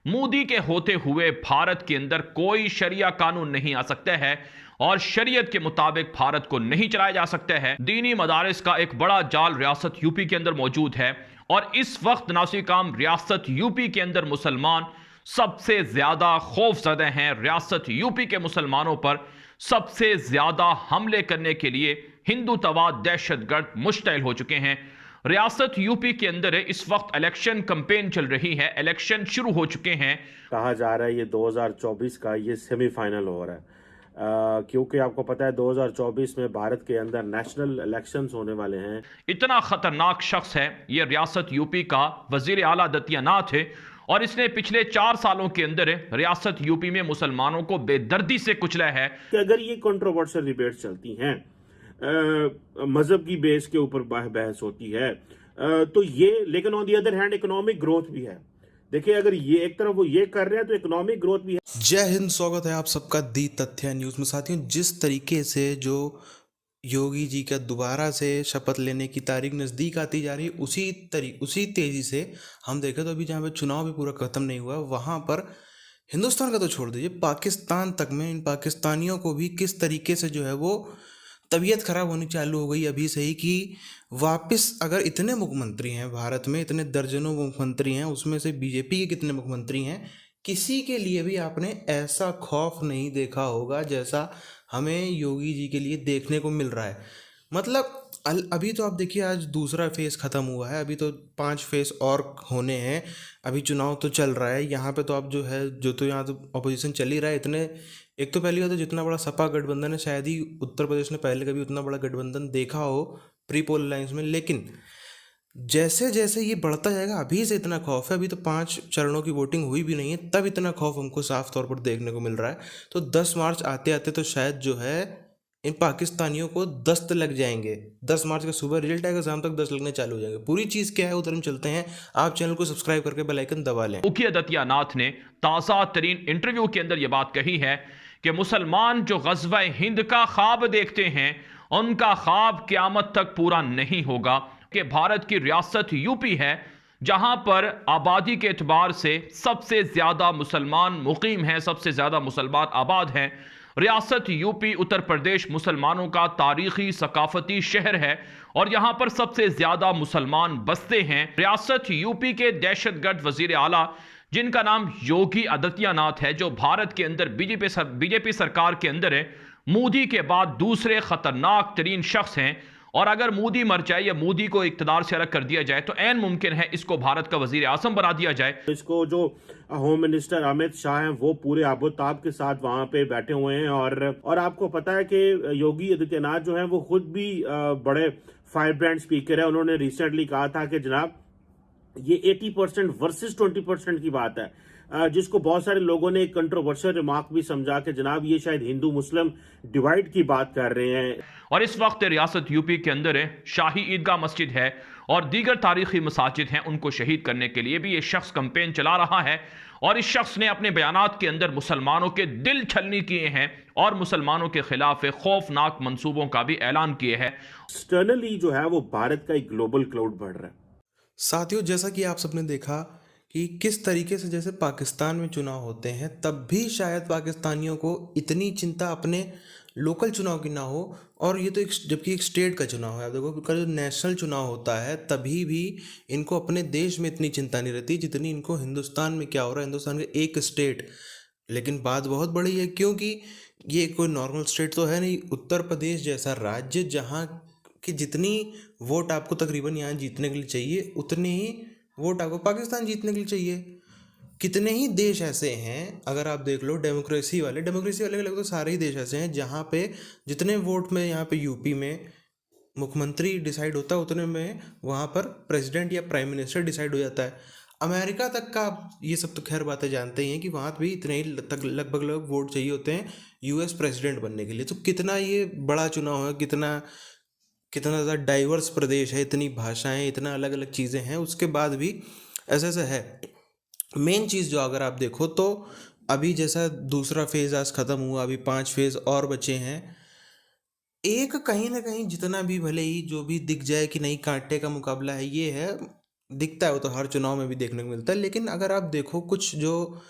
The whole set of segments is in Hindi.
मोदी के होते हुए भारत के अंदर कोई शरिया कानून नहीं आ सकता है और शरीयत के मुताबिक भारत को नहीं चलाया जा सकता है। दीनी मदारिस का एक बड़ा जाल रियासत यूपी के अंदर मौजूद है और इस वक्त नासिर काम रियासत यूपी के अंदर मुसलमान सबसे ज्यादा खौफजदा हैं। रियासत यूपी के मुसलमानों पर सबसे ज्यादा हमले करने के लिए हिंदुत्ववाद दहशतगर्द मुश्तइल हो चुके हैं। रियासत यूपी के अंदर इस वक्त इलेक्शन कैंपेन चल रही है, इलेक्शन शुरू हो चुके हैं। कहा जा रहा है ये 2024 का ये सेमीफाइनल हो रहा है, क्योंकि आपको पता है 2024 में भारत के अंदर नेशनल इलेक्शंस होने वाले हैं। इतना खतरनाक शख्स है ये रियासत यूपी का वजीर आला आदित्यनाथ है और इसने पिछले 4 सालों के अंदर रियासत यूपी में मुसलमानों को बेदर्दी से कुचला है। कि अगर ये कंट्रोवर्शियल डिबेट्स चलती हैं, मजहब की बेस के ऊपर बहस होती है, तो ये, लेकिन on the other hand economic growth भी है। देखिए, अगर ये एक तरफ वो ये कर रहे हैं तो इकोनॉमिक ग्रोथ भी है। जय हिंद, स्वागत है आप सबका दी तथ्य न्यूज़ में। साथियों, जिस तरीके से जो योगी जी का दोबारा से शपथ लेने की तारीख नज़दीक आती जा रही है, उसी तेज़ी से हम देखें तो अभी जहाँ पे चुनाव भी पूरा ख़त्म नहीं हुआ, वहाँ पर हिंदुस्तान का तो छोड़ दीजिए, पाकिस्तान तक में इन पाकिस्तानियों को भी किस तरीके से जो है वो तबीयत खराब होनी चालू हो गई अभी से ही कि वापस अगर इतने मुख्यमंत्री हैं भारत में, इतने दर्जनों मुख्यमंत्री हैं, उसमें से बीजेपी के कितने मुख्यमंत्री हैं, किसी के लिए भी आपने ऐसा खौफ नहीं देखा होगा जैसा हमें योगी जी के लिए देखने को मिल रहा है। मतलब अभी तो आप देखिए, आज दूसरा फेज़ ख़त्म हुआ है, अभी तो 5 फेज़ और होने हैं, अभी चुनाव तो चल रहा है यहाँ पे। तो आप जो है तो यहाँ तो अपोजिशन चल ही रहा है। इतने, एक तो पहली बात तो जितना बड़ा सपा गठबंधन है, शायद ही उत्तर प्रदेश ने पहले कभी उतना बड़ा गठबंधन देखा हो प्री पोल अलायंस में। लेकिन जैसे जैसे ये बढ़ता जाएगा, अभी से इतना खौफ है, अभी तो 5 चरणों की वोटिंग हुई भी नहीं है, तब इतना खौफ हमको साफ तौर पर देखने को मिल रहा है। तो 10 मार्च आते आते तो शायद जो है इन पाकिस्तानियों को दस्त लग जाएंगे। 10 मार्च का सुबह रिजल्ट आएगा, शाम तक 10 लगने चालू हो जाएंगे। पूरी चीज़ क्या है उधर हम चलते हैं, आप चैनल को सब्सक्राइब करके बेल आइकन दबा लें। योगी आदित्यनाथ ने ताज़ा तरीन इंटरव्यू के अंदर यह बात कही है कि मुसलमान जो ग़ज़वा हिंद का ख्वाब देखते हैं, उनका ख्वाब क़यामत तक पूरा नहीं होगा। कि भारत की रियासत यूपी है जहां पर आबादी के एतबार से सबसे ज़्यादा मुसलमान मुकीम हैं, सबसे ज़्यादा मुसलमान आबाद हैं। रियासत यूपी उत्तर प्रदेश मुसलमानों का तारीखी सकाफती शहर है और यहां पर सबसे ज़्यादा मुसलमान बसते हैं। रियासत यूपी के दहशतगर्द वजीर आला जिनका नाम योगी आदित्यनाथ है, जो भारत के अंदर बीजेपी सरकार के अंदर है, मोदी के बाद दूसरे खतरनाक तरीन शख्स हैं। और अगर मोदी मर जाए या मोदी को इक़्तिदार से अलग कर दिया जाए तो ऐन मुमकिन है इसको भारत का वजीर आज़म बना दिया जाए। इसको जो होम मिनिस्टर अमित शाह हैं वो पूरे आबोताब के साथ वहां पे बैठे हुए हैं, और आपको पता है कि योगी आदित्यनाथ जो हैं वो खुद भी बड़े फायर ब्रांड स्पीकर है। उन्होंने रिसेंटली कहा था कि जनाब ये 80% वर्सेस 20% की बात है, जिसको बहुत सारे लोगों ने एक कंट्रोवर्शियल रिमार्क भी समझा कि जनाब ये शायद हिंदू मुस्लिम डिवाइड की बात कर रहे हैं। और इस वक्त रियासत यूपी के अंदर शाही ईदगाह मस्जिद है और दीगर तारीखी मसाजिद हैं, उनको शहीद करने के लिए भी ये शख्स कैंपेन चला रहा है। और इस शख्स ने अपने बयानात के अंदर मुसलमानों के दिल छलनी किए हैं और मुसलमानों के खिलाफ खौफनाक मंसूबों का भी ऐलान किए हैं। एक्सटर्नली जो है वो भारत का एक ग्लोबल क्लाउड बढ़ रहा है। साथियों, जैसा कि आप सबने देखा कि किस तरीके से जैसे पाकिस्तान में चुनाव होते हैं, तब भी शायद पाकिस्तानियों को इतनी चिंता अपने लोकल चुनाव की ना हो, और ये तो जबकि एक स्टेट का चुनाव है। आप देखो कि जो नेशनल चुनाव होता है तभी भी इनको अपने देश में इतनी चिंता नहीं रहती जितनी इनको हिंदुस्तान में क्या हो रहा है, हिंदुस्तान के एक स्टेट। लेकिन बात बहुत बड़ी है, क्योंकि ये कोई नॉर्मल स्टेट तो है नहीं। उत्तर प्रदेश जैसा राज्य जहाँ कि जितनी वोट आपको तकरीबन यहाँ जीतने के लिए चाहिए, उतने ही वोट आपको पाकिस्तान जीतने के लिए चाहिए। कितने ही देश ऐसे हैं, अगर आप देख लो डेमोक्रेसी वाले के लगे तो सारे ही देश ऐसे हैं जहाँ पे जितने वोट में यहाँ पे यूपी में मुख्यमंत्री डिसाइड होता है, उतने में वहाँ पर प्रेसिडेंट या प्राइम मिनिस्टर डिसाइड हो जाता है। अमेरिका तक का ये सब तो खैर बातें जानते ही हैं कि वहाँ भी इतने ही तक लगभग वोट चाहिए होते हैं यूएस प्रेसिडेंट बनने के लिए। तो कितना ये बड़ा चुनाव है, कितना ज़्यादा डाइवर्स प्रदेश है, इतनी भाषाएं, इतना अलग अलग चीज़ें हैं, उसके बाद भी ऐसा ऐसा है। मेन चीज़ जो अगर आप देखो तो अभी जैसा दूसरा फेज़ आज ख़त्म हुआ, अभी 5 फेज़ और बचे हैं। एक कहीं ना कहीं जितना भी भले ही जो भी दिख जाए कि नहीं कांटे का मुकाबला है, ये है दिखता है, वो तो हर चुनाव में भी देखने को मिलता है। लेकिन अगर आप देखो कुछ जो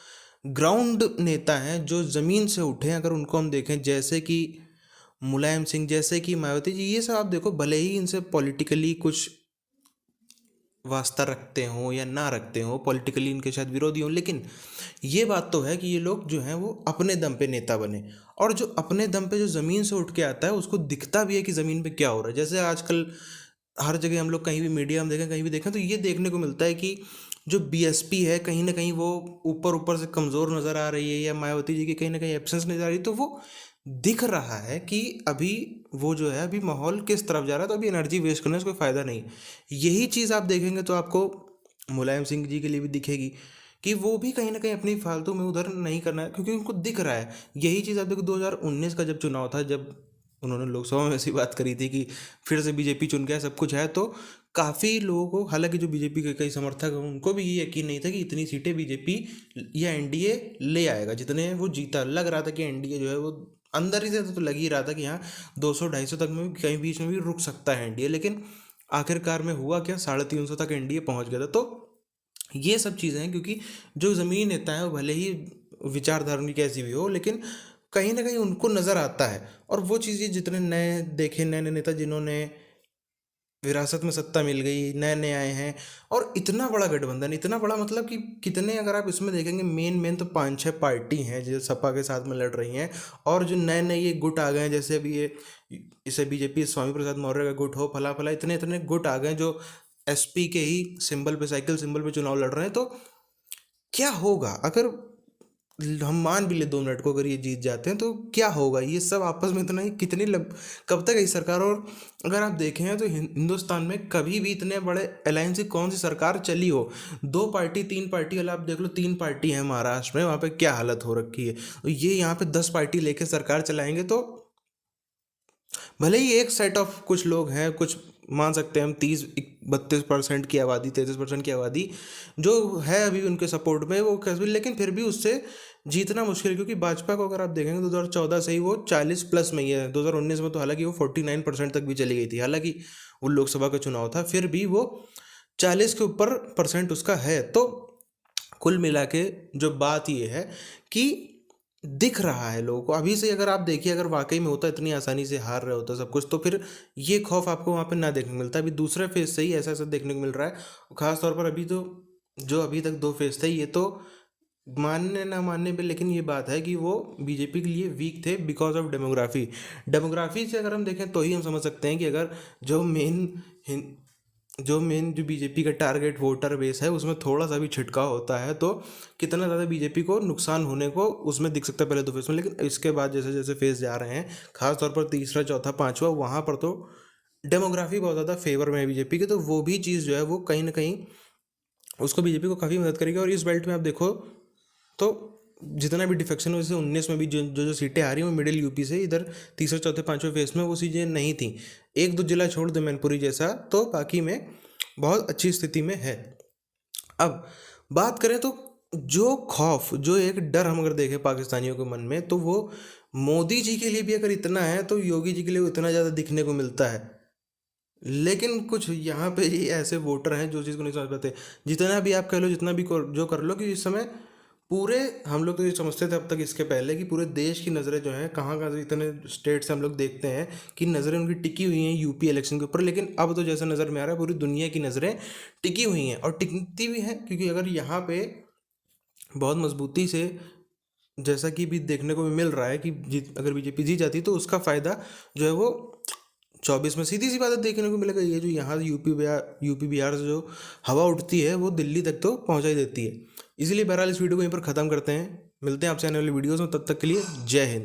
ग्राउंड नेता हैं जो ज़मीन से उठे हैं, अगर उनको हम देखें, जैसे कि मुलायम सिंह, जैसे कि मायावती जी, ये सब आप देखो, भले ही इनसे पॉलिटिकली कुछ वास्ता रखते हों या ना रखते हों, पॉलिटिकली इनके शायद विरोधी हों, लेकिन ये बात तो है कि ये लोग जो हैं वो अपने दम पे नेता बने। और जो अपने दम पे जो ज़मीन से उठ के आता है उसको दिखता भी है कि ज़मीन पे क्या हो रहा है। जैसे आजकल हर जगह हम लोग कहीं भी मीडिया में देखें, कहीं भी देखें, तो ये देखने को मिलता है कि जो बीएसपी है कहीं ना कहीं वो ऊपर ऊपर से कमज़ोर नज़र आ रही है, या मायावती जी की कहीं ना कहीं एब्सेंस नज़र आ रही है। तो वो दिख रहा है कि अभी वो जो है, अभी माहौल किस तरफ जा रहा है, तो अभी एनर्जी वेस्ट करने से कोई फ़ायदा नहीं। यही चीज़ आप देखेंगे तो आपको मुलायम सिंह जी के लिए भी दिखेगी कि वो भी कहीं ना कहीं अपनी फालतू में उधर नहीं करना है, क्योंकि उनको दिख रहा है। यही चीज़ आप देखो 2019 का जब चुनाव था, जब उन्होंने लोकसभा में ऐसी बात करी थी कि फिर से बीजेपी चुन के सब कुछ है, तो काफ़ी लोगों को, हालांकि जो बीजेपी के कई समर्थक हैं उनको भी ये यकीन नहीं था कि इतनी सीटें बीजेपी या एनडीए ले आएगा जितने वो जीता। लग रहा था कि एनडीए जो है वो अंदर ही से तो लग ही रहा था कि हाँ 200-250 तक में भी, कहीं बीच में भी रुक सकता है एनडीए। लेकिन आखिरकार में हुआ क्या, 350 तक एनडीए पहुंच गया था। तो ये सब चीज़ें हैं, क्योंकि जो ज़मीनी नेता है वो भले ही विचारधारा उनकी कैसी भी हो, लेकिन कहीं ना कहीं उनको नज़र आता है। और वो चीज़ें जितने नए देखे, नए नए नेता जिन्होंने विरासत में सत्ता मिल गई, नए नए आए हैं, और इतना बड़ा गठबंधन, इतना बड़ा मतलब कि कितने, अगर आप इसमें देखेंगे मेन तो 5-6 पार्टी हैं जो सपा के साथ में लड़ रही हैं। और जो नए नए ये गुट आ गए हैं, जैसे अभी ये इसे बीजेपी स्वामी प्रसाद मौर्य का गुट हो, फला फला, इतने इतने गुट आ गए जो एसपी के ही सिंबल पे, साइकिल सिंबल पे चुनाव लड़ रहे हैं। तो क्या होगा अगर हम मान भी ले 2 मिनट को, अगर ये जीत जाते हैं तो क्या होगा? ये सब आपस में इतना ही कितनी कब तक ये सरकार? और अगर आप देखें तो हिंदुस्तान में कभी भी इतने बड़े अलायंस की कौन सी सरकार चली हो? 2 पार्टी 3 पार्टी वाला आप देख लो, 3 पार्टी है महाराष्ट्र में, वहाँ पे क्या हालत हो रखी है। तो ये यहाँ पे 10 पार्टी लेके सरकार चलाएंगे, तो भले ही एक सेट ऑफ कुछ लोग हैं, कुछ मान सकते हैं हम 30-32% की आबादी, 33% की आबादी जो है अभी उनके सपोर्ट में, वो कैसे, लेकिन फिर भी उससे जीतना मुश्किल है। क्योंकि भाजपा को अगर आप देखेंगे 2014 से ही वो 40 प्लस में ही है। 2019 में तो हालांकि वो 49% तक भी चली गई थी, हालांकि वो लोकसभा का चुनाव था, फिर भी वो 40 के ऊपर परसेंट उसका है। तो कुल मिला के जो बात ये है कि दिख रहा है लोगों को अभी से। अगर आप देखिए, अगर वाकई में होता, इतनी आसानी से हार रहे होता सब कुछ, तो फिर ये खौफ आपको वहाँ पे ना देखने को मिलता। अभी दूसरे फेज से ही ऐसा ऐसा देखने को मिल रहा है। खास तौर पर अभी तो जो अभी तक 2 फेज थे, ये तो मानने ना मानने पे, लेकिन ये बात है कि वो बीजेपी के लिए वीक थे बिकॉज ऑफ डेमोग्राफी से अगर हम देखें तो ही हम समझ सकते हैं कि अगर जो बीजेपी का टारगेट वोटर बेस है उसमें थोड़ा सा भी छिटकाव होता है तो कितना ज़्यादा बीजेपी को नुकसान होने को उसमें दिख सकता है पहले 2 फेज में। लेकिन इसके बाद जैसे जैसे फेज जा रहे हैं, खासतौर पर तीसरा, चौथा, पाँचवा, वहाँ पर तो डेमोग्राफी बहुत ज़्यादा फेवर में है बीजेपी के। तो वो भी चीज़ जो है वो कहीं ना कहीं उसको, बीजेपी को काफ़ी मदद करेगी। और इस बेल्ट में आप देखो तो जितना भी डिफेक्शन हो, जैसे 19 में भी जो सीटें आ रही हैं वो मिडिल यूपी से, इधर तीसरे, चौथे, पाँचवें फेज में वो चीज़ें नहीं थी। 1-2 जिला छोड़ दे मैनपुरी जैसा, तो बाकी में बहुत अच्छी स्थिति में है। अब बात करें तो जो खौफ, जो एक डर हम अगर देखें पाकिस्तानियों के मन में, तो वो मोदी जी के लिए भी अगर इतना है तो योगी जी के लिए उतना ज़्यादा दिखने को मिलता है। लेकिन कुछ यहाँ पे ही ऐसे वोटर हैं जो चीज़ को नहीं समझ पाते। जितना भी आप कह लो, जितना भी जो कर लो, कि इस समय पूरे, हम लोग तो ये समझते थे अब तक इसके पहले कि पूरे देश की नज़रें जो हैं, कहाँ कहाँ से इतने स्टेट से हम लोग देखते हैं कि नज़रें उनकी टिकी हुई हैं यूपी इलेक्शन के ऊपर। लेकिन अब तो जैसा नज़र में आ रहा है पूरी दुनिया की नज़रें टिकी हुई हैं, और टिकती भी हैं, क्योंकि अगर यहाँ पे बहुत मजबूती से, जैसा कि भी देखने को भी मिल रहा है कि अगर बीजेपी जीत जाती तो उसका फ़ायदा जो है वो 24 में सीधी सी बात देखने को मिलेगा। ये जो यहाँ यूपी बिहार से जो हवा उठती है वो दिल्ली तक तो पहुँचा ही देती है। इसीलिए बहरहाल इस वीडियो को यहीं पर ख़त्म करते हैं। मिलते हैं आपसे आने वाली वीडियोज़ में, तब तक के लिए जय हिंद।